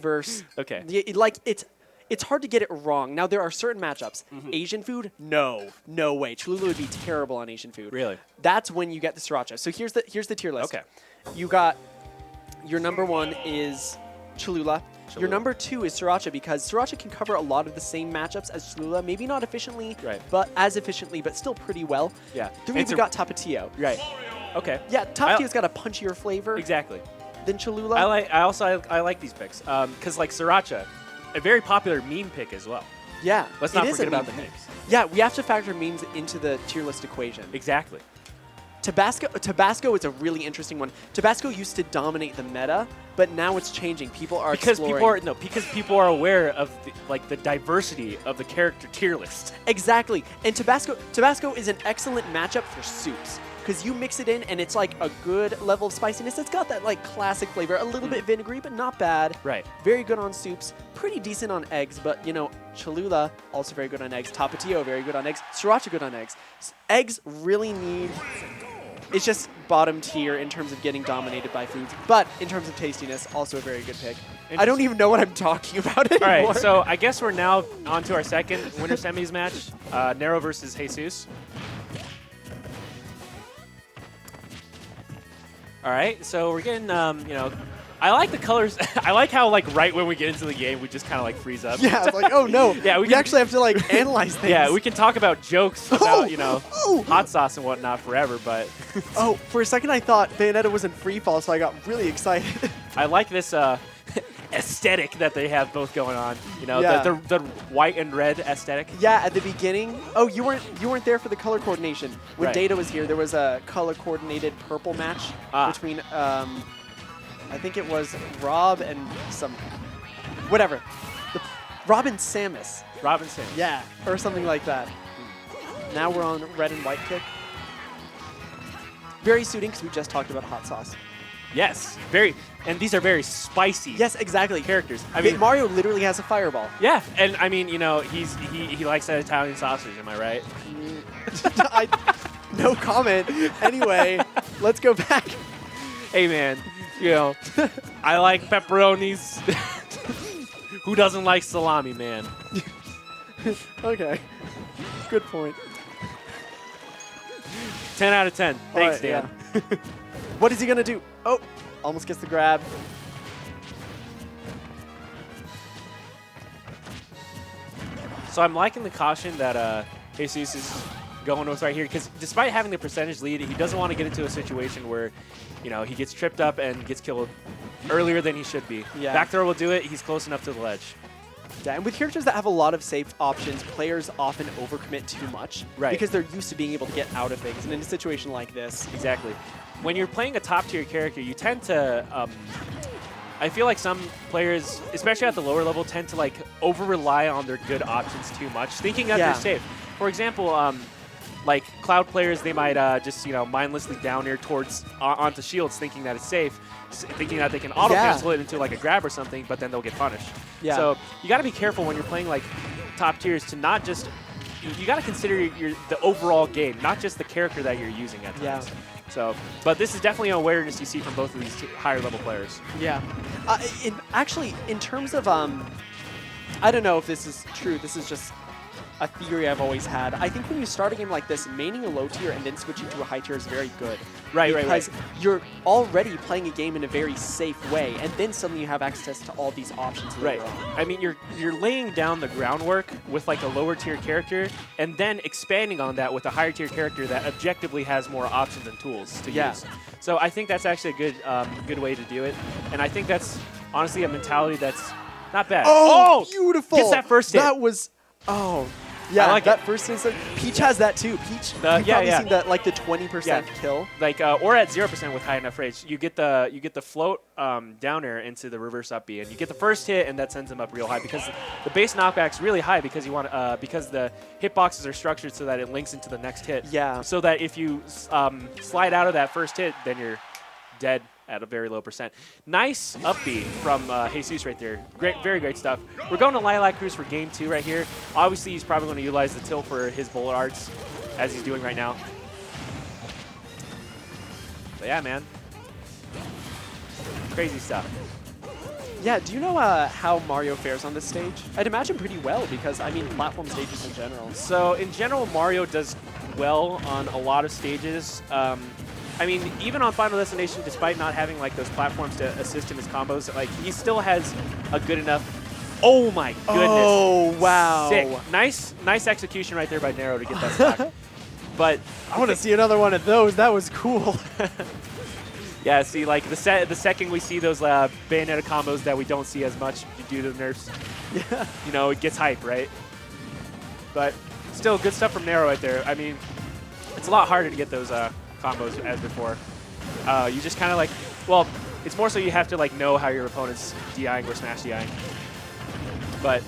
versus Okay. like it's hard to get it wrong. Now there are certain matchups. Asian food, no way. Cholula would be terrible on Asian food. Really? That's when you get the sriracha. So here's the tier list. Okay. You got your number 1 is Cholula. Your number 2 is sriracha because sriracha can cover a lot of the same matchups as Cholula. Maybe not efficiently, but as efficiently, but still pretty well. Yeah. 3 we got Tapatio. Right. Okay. Yeah, Tapatio's got a punchier flavor. Exactly. Than Cholula. I like these picks because like sriracha, a very popular meme pick as well. Yeah. Let's not forget about the memes. Yeah, we have to factor memes into the tier list equation. Exactly. Tabasco is a really interesting one. Tabasco used to dominate the meta, but now it's changing. People are exploring. Because people are aware of the diversity of the character tier list. Exactly. And Tabasco is an excellent matchup for soups because you mix it in and it's like a good level of spiciness. It's got that like classic flavor, a little bit vinegary, but not bad. Right. Very good on soups, pretty decent on eggs, but you know, Cholula also very good on eggs. Tapatio very good on eggs. Sriracha good on eggs. Eggs really need. It's just bottom tier in terms of getting dominated by foods. But in terms of tastiness, also a very good pick. I don't even know what I'm talking about anymore. All right, so I guess we're now on to our second winter semis match, Nero versus Jesus. All right, so we're getting, you know, I like the colors. I like how, like, right when we get into the game, we just kind of, like, freeze up. Yeah, it's like, oh, no. Yeah, we actually have to, like, analyze things. Yeah, we can talk about jokes about, you know, hot sauce and whatnot forever, but... For a second I thought Bayonetta was in free fall, so I got really excited. I like this aesthetic that they have both going on. You know, the white and red aesthetic. Yeah, at the beginning. Oh, you weren't there for the color coordination. When Data was here, there was a color coordinated purple match between... I think it was Rob and some, whatever. Rob and Samus. Rob and Samus. Yeah, or something like that. Now we're on red and white kick. Very suiting because we just talked about hot sauce. Yes, and these are very spicy. Yes, exactly. Characters. I mean, Mario literally has a fireball. Yeah, and I mean, you know, he likes that Italian sausage. Am I right? No comment. Anyway, let's go back. Hey, man. You know, I like pepperonis. Who doesn't like salami, man? Okay. Good point. 10 out of 10. Thanks, Dan. Yeah. What is he going to do? Oh, almost gets the grab. So I'm liking the caution that Jesus is going with right here because despite having the percentage lead, he doesn't want to get into a situation where, you know, he gets tripped up and gets killed earlier than he should be. Yeah. Back throw will do it. He's close enough to the ledge. Yeah, and with characters that have a lot of safe options, players often overcommit too much. Right. Because they're used to being able to get out of things. And in a situation like this. Exactly. When you're playing a top-tier character, you tend to... I feel like some players, especially at the lower level, tend to like over-rely on their good options too much, thinking that they're safe. For example, like Cloud players, they might just, you know, mindlessly down air towards onto shields thinking that it's safe, thinking that they can auto-cancel it into like a grab or something, but then they'll get punished. Yeah. So you got to be careful when you're playing like top tiers to not just, you got to consider the overall game, not just the character that you're using at times. Yeah. So, but this is definitely an awareness you see from both of these higher level players. Yeah. Actually, in terms of, I don't know if this is true. This is just a theory I've always had. I think when you start a game like this, maining a low tier and then switching to a high tier is very good. Right. Because you're already playing a game in a very safe way, and then suddenly you have access to all these options later on. I mean, you're laying down the groundwork with like a lower tier character, and then expanding on that with a higher tier character that objectively has more options and tools to use. So I think that's actually a good way to do it, and I think that's honestly a mentality that's not bad. Oh, beautiful! Gets that first hit. That was, yeah, I like that first instant. Peach has that too. Peach, you've probably seen that, like the 20% kill. Like, or at 0% with high enough rage. You get the float down air into the reverse up B, and you get the first hit, and that sends him up real high because the base knockback's really high because you want because the hitboxes are structured so that it links into the next hit. Yeah. So that if you slide out of that first hit, then you're dead at a very low percent. Nice up B from Jesus right there. Great, very great stuff. We're going to Lilac Cruz for game 2 right here. Obviously, he's probably going to utilize the tilt for his bullet arts, as he's doing right now. But yeah, man. Crazy stuff. Yeah, do you know how Mario fares on this stage? I'd imagine pretty well because, I mean, platform stages in general. So in general, Mario does well on a lot of stages. I mean, even on Final Destination, despite not having like those platforms to assist in his combos, like he still has a good enough. Oh my goodness! Oh wow! Sick. Nice execution right there by Nero to get that stock. But I want to see another one of those. That was cool. Yeah, see, like the second we see those Bayonetta combos that we don't see as much due to the nerfs, Yeah. you know, it gets hype, right? But still, good stuff from Nero right there. I mean, it's a lot harder to get those combos as before. You just kind of like, well, it's more so you have to like know how your opponent's DIing or smash DIing. But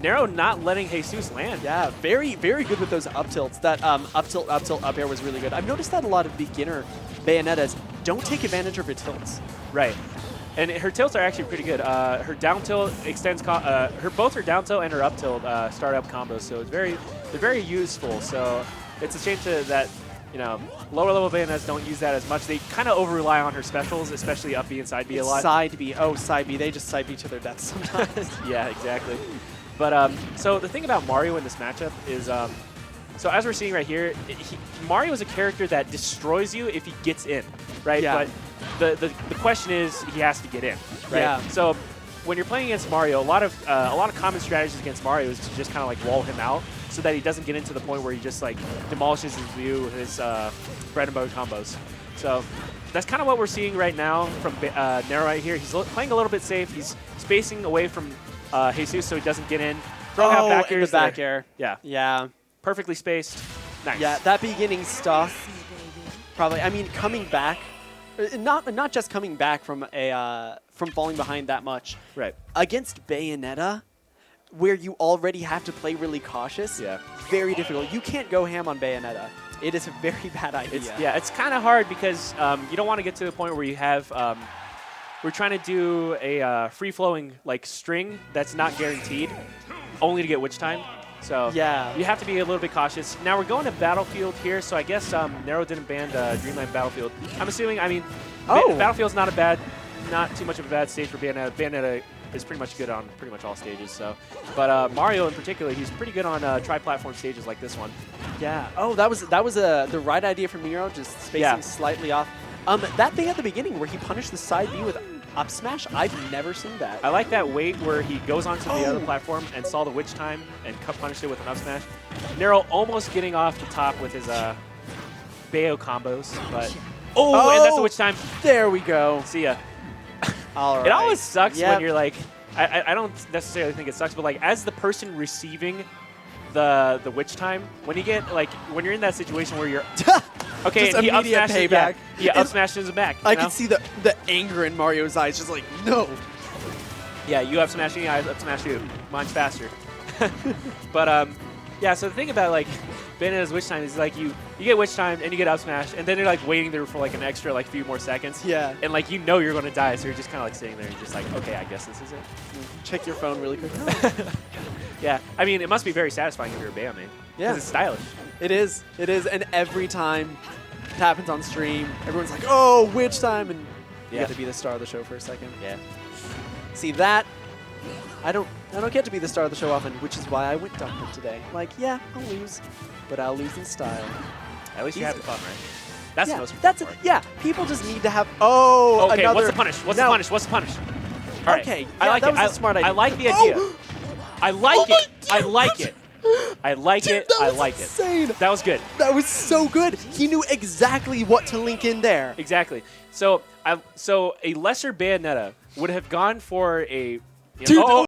Nero not letting Jesus land. Yeah, very, very good with those up tilts. That up tilt, up air was really good. I've noticed that a lot of beginner Bayonettas don't take advantage of her tilts. Right. And her tilts are actually pretty good. Her down tilt extends, both her down tilt and her up tilt start up combos, so it's they're very useful. So it's a shame that, you know, lower level Bayonettas don't use that as much. They kind of over rely on her specials, especially up B and side B a lot. Side B, oh, side B, they just side B to their death sometimes. Yeah, exactly. But so the thing about Mario in this matchup is, so as we're seeing right here, Mario is a character that destroys you if he gets in, right? Yeah. But the question is he has to get in, right? Yeah. So when you're playing against Mario, a lot of common strategies against Mario is to just kind of like wall him out so that he doesn't get into the point where he just like demolishes his view, his bread and butter combos. So that's kind of what we're seeing right now from Nero right here. He's playing a little bit safe. He's spacing away from Jesus so he doesn't get in. Throwing out back airs. The back air. Yeah. Yeah. Perfectly spaced. Nice. Yeah, that beginning stuff, probably, I mean, coming back, not just coming back from falling behind that much. Right. Against Bayonetta, where you already have to play really cautious, Yeah. very difficult. You can't go ham on Bayonetta. It is a very bad idea. It's kind of hard because you don't want to get to the point where you have, we're trying to do a free-flowing like string that's not guaranteed, only to get witch time. So yeah, you have to be a little bit cautious. Now we're going to Battlefield here, so I guess Nero didn't ban Dreamland Battlefield. I'm assuming, I mean, Battlefield's not too much of a bad stage for Bayonetta. Bayonetta is pretty much good on pretty much all stages. So, but Mario in particular, he's pretty good on tri-platform stages like this one. Yeah. Oh, that was the right idea from Nero, just spacing slightly off. That thing at the beginning where he punished the side B with up smash, I've never seen that. I like that wait where he goes onto the other platform and saw the witch time and punished it with an up smash. Nero almost getting off the top with his Bayo combos, but and that's the witch time. There we go. See ya. All right. It always sucks when you're like, I don't necessarily think it sucks, but like as the person receiving the witch time, when you get like when you're in that situation where you're okay, just and he up immediate smashes payback. Yeah, up smashes him back. I can see the anger in Mario's eyes, just like no. Yeah, you up smash me, I up smash you. Mine's faster. But yeah. So the thing about like Bayonetta's witch time is like you get witch time and you get up smash, and then you're like waiting there for like an extra like few more seconds. Yeah. And like you know you're gonna die, so you're just kind of like sitting there and just like, okay, I guess this is it. Check your phone really quick. Yeah, I mean, it must be very satisfying if you're a Bayo main. Yeah. Because it's stylish. It is, and every time it happens on stream, everyone's like, oh, witch time, and you get to be the star of the show for a second. Yeah. See that? I don't get to be the star of the show often, which is why I went Duckman today. Like, yeah, I'll lose, but I'll lose in style. At least you have the fun, right? That's the most important part. Yeah, people just need to have, okay, what's the punish? What's the punish? What's the punish? All right. Okay, I like that it. was a smart idea. I like the idea. I like it. I like it. I like it. I like it. Insane. That was good. That was so good. He knew exactly what to link in there. Exactly. So a lesser Bayonetta would have gone for a Dude,